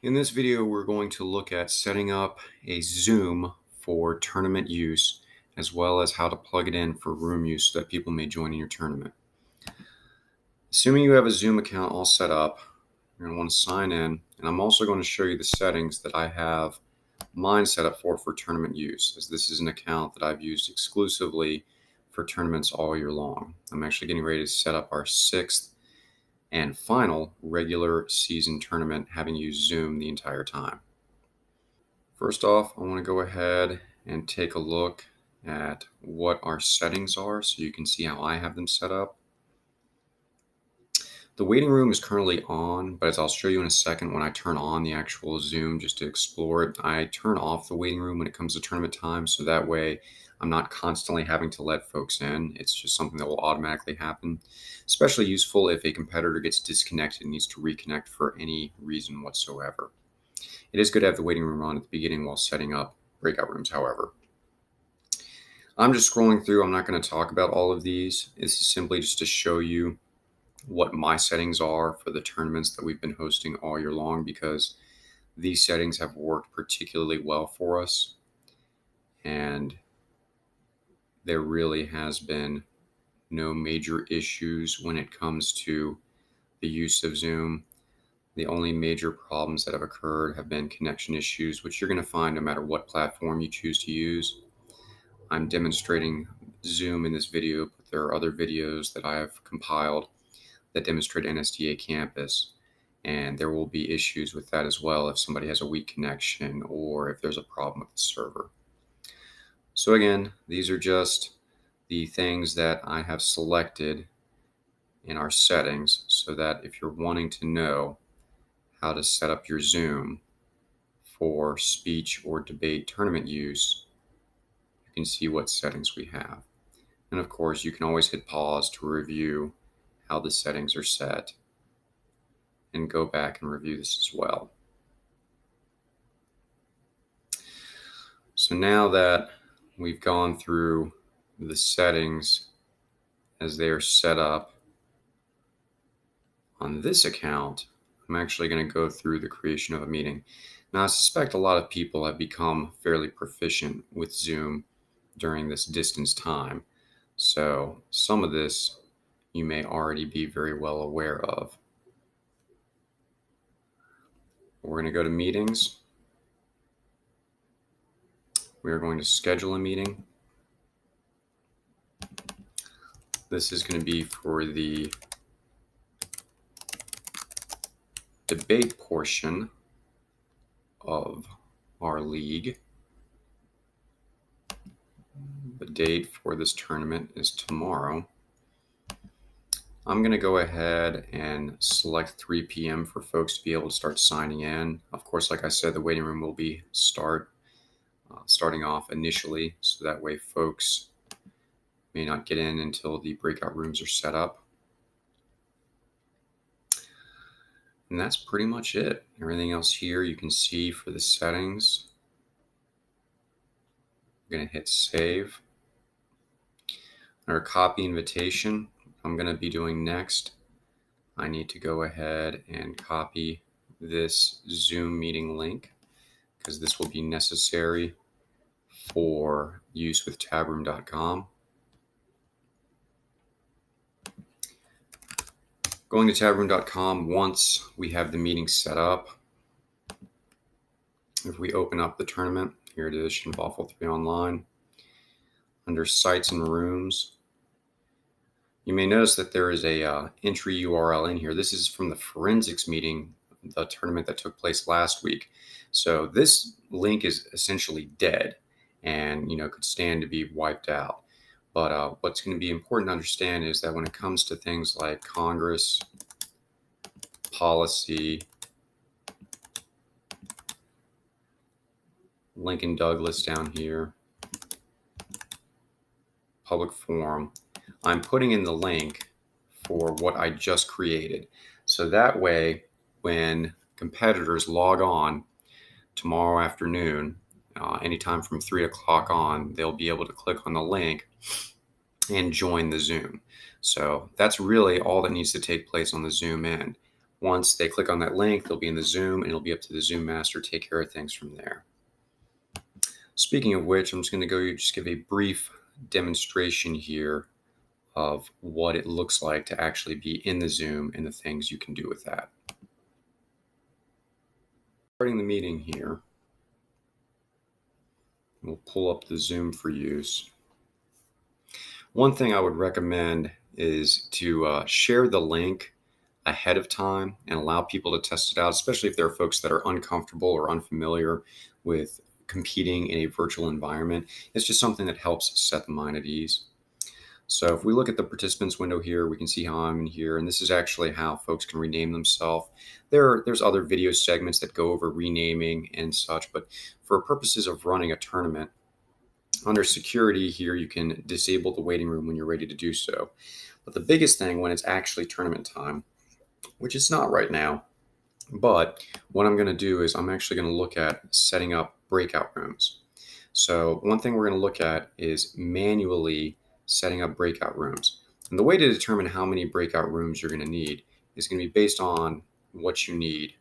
In this video, we're going to look at setting up a Zoom for tournament use, as well as how to plug it in for room use so that people may join in your tournament. Assuming you have a Zoom account all set up, you're going to want to sign in, and I'm also going to show you the settings that I have mine set up for tournament use, as this is an account that I've used exclusively for tournaments all year long. I'm actually getting ready to set up our 6th and final regular season tournament, having used Zoom the entire time. First off, I want to go ahead and take a look at what our settings are so you can see how I have them set up. The waiting room is currently on, but as I'll show you in a second, when I turn on the actual Zoom just to explore it, I turn off the waiting room when it comes to tournament time, so that way I'm not constantly having to let folks in. It's just something that will automatically happen. Especially useful if a competitor gets disconnected and needs to reconnect for any reason whatsoever. It is good to have the waiting room on at the beginning while setting up breakout rooms, however. I'm just scrolling through. I'm not going to talk about all of these. This is simply just to show you what my settings are for the tournaments that we've been hosting all year long, because these settings have worked particularly well for us, and there really has been no major issues when it comes to the use of Zoom. The only major problems that have occurred have been connection issues, which you're going to find no matter what platform you choose to use. I'm demonstrating Zoom in this video, but there are other videos that I have compiled that demonstrate NSDA Campus, and there will be issues with that as well if somebody has a weak connection or if there's a problem with the server. So again, these are just the things that I have selected in our settings so that if you're wanting to know how to set up your Zoom for speech or debate tournament use, you can see what settings we have. And of course, you can always hit pause to review how the settings are set and go back and review this as well. So now that we've gone through the settings as they are set up on this account, I'm actually going to go through the creation of a meeting. Now, I suspect a lot of people have become fairly proficient with Zoom during this distance time, so some of this you may already be very well aware of. We're going to go to meetings. We are going to schedule a meeting. This is going to be for the debate portion of our league. The date for this tournament is tomorrow. I'm going to go ahead and select 3 p.m. for folks to be able to start signing in. Of course, like I said, the waiting room will be starting off initially, so that way folks may not get in until the breakout rooms are set up. And that's pretty much it. Everything else here you can see for the settings. I'm going to hit save. Our copy invitation, I'm going to be doing next. I need to go ahead and copy this Zoom meeting link because this will be necessary for use with tabroom.com. Going to tabroom.com once we have the meeting set up. If we open up the tournament, here it is, Shinball 3 Online. Under Sites and Rooms, you may notice that there is a entry URL in here. This is from the forensics meeting, the tournament that took place last week. So this link is essentially dead and could stand to be wiped out. But what's going to be important to understand is that when it comes to things like Congress, policy, Lincoln Douglas down here, public forum, I'm putting in the link for what I just created. So that way, when competitors log on tomorrow afternoon, anytime from 3 o'clock on, they'll be able to click on the link and join the Zoom. So that's really all that needs to take place on the Zoom end. Once they click on that link, they'll be in the Zoom, and it'll be up to the Zoom master to take care of things from there. Speaking of which, I'm just going to go just give a brief demonstration here of what it looks like to actually be in the Zoom and the things you can do with that. Starting the meeting here, we'll pull up the Zoom for use. One thing I would recommend is to share the link ahead of time and allow people to test it out, especially if there are folks that are uncomfortable or unfamiliar with competing in a virtual environment. It's just something that helps set the mind at ease. So if we look at the participants window here, we can see how I'm in here, and this is actually how folks can rename themselves. There's other video segments that go over renaming and such, but for purposes of running a tournament, under security here, you can disable the waiting room when you're ready to do so. But the biggest thing when it's actually tournament time, which it's not right now, but what I'm going to do is I'm actually going to look at setting up breakout rooms. So one thing we're going to look at is manually setting up breakout rooms. And the way to determine how many breakout rooms you're going to need is going to be based on what you need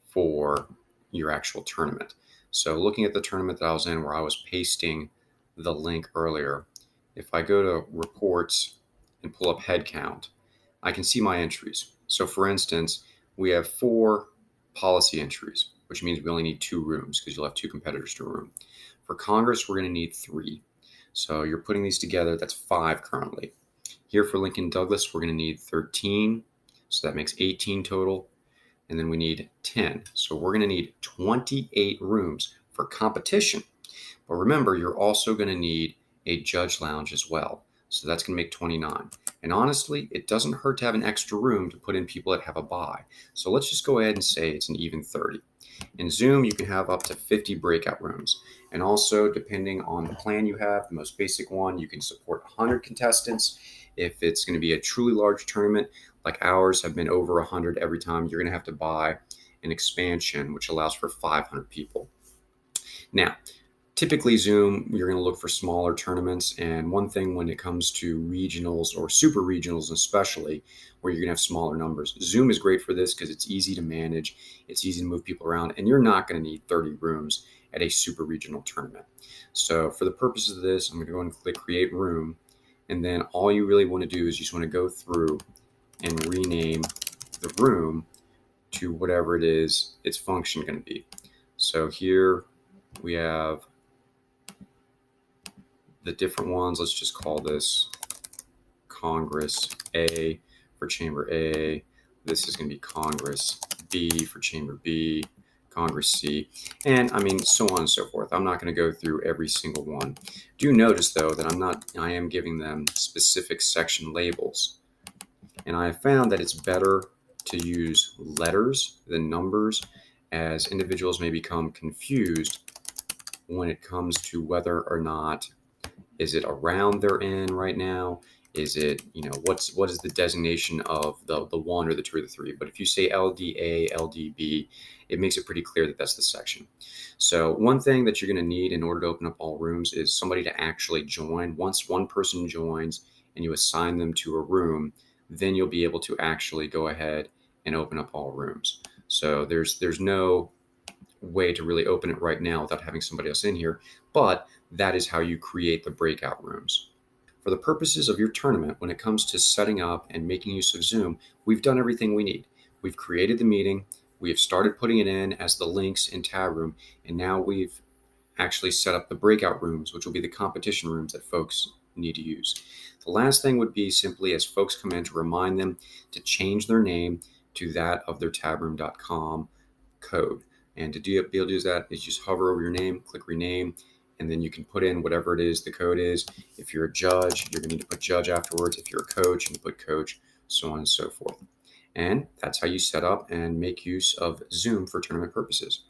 for your actual tournament. So looking at the tournament that I was in where I was pasting the link earlier, if I go to reports and pull up head count, I can see my entries. So for instance, we have 4 policy entries, which means we only need 2 rooms because you'll have 2 competitors to a room. For Congress, we're going to need 3. So you're putting these together, that's 5 currently. Here for Lincoln Douglas, we're going to need 13. So that makes 18 total. And then we need 10. So we're going to need 28 rooms for competition. But remember, you're also going to need a judge lounge as well. So that's going to make 29. And honestly, it doesn't hurt to have an extra room to put in people that have a bye. So let's just go ahead and say it's an even 30. In Zoom, you can have up to 50 breakout rooms. And also, depending on the plan you have, the most basic one, you can support 100 contestants. If it's going to be a truly large tournament, like ours have been over 100 every time, you're going to have to buy an expansion, which allows for 500 people. Now, typically Zoom, you're going to look for smaller tournaments. And one thing when it comes to regionals or super regionals, especially where you're going to have smaller numbers, Zoom is great for this because it's easy to manage. It's easy to move people around, and you're not going to need 30 rooms at a super regional tournament. So for the purposes of this, I'm going to go and click create room. And then all you really want to do is you just want to go through and rename the room to whatever it is its function going to be. So here we have the different ones. Let's just call this Congress A for Chamber A. This is going to be Congress B for Chamber B, Congress C, and I mean, so on and so forth. I'm not going to go through every single one. Do notice though that I am giving them specific section labels. And I found that it's better to use letters than numbers, as individuals may become confused when it comes to whether or not is it around they're in right now? Is it, what is the designation of the 1 or the 2 or the 3? But if you say LDA, LDB, it makes it pretty clear that that's the section. So one thing that you're going to need in order to open up all rooms is somebody to actually join. Once one person joins and you assign them to a room, then you'll be able to actually go ahead and open up all rooms. So there's no way to really open it right now without having somebody else in here, but that is how you create the breakout rooms. For the purposes of your tournament, when it comes to setting up and making use of Zoom, we've done everything we need. We've created the meeting, we have started putting it in as the links in Tab Room, and now we've actually set up the breakout rooms, which will be the competition rooms that folks need to use. The last thing would be simply, as folks come in, to remind them to change their name to that of their tabroom.com code. And to be able to do that is just hover over your name, click rename, and then you can put in whatever it is the code is. If you're a judge, you're going to need to put judge afterwards. If you're a coach, you can put coach, so on and so forth. And that's how you set up and make use of Zoom for tournament purposes.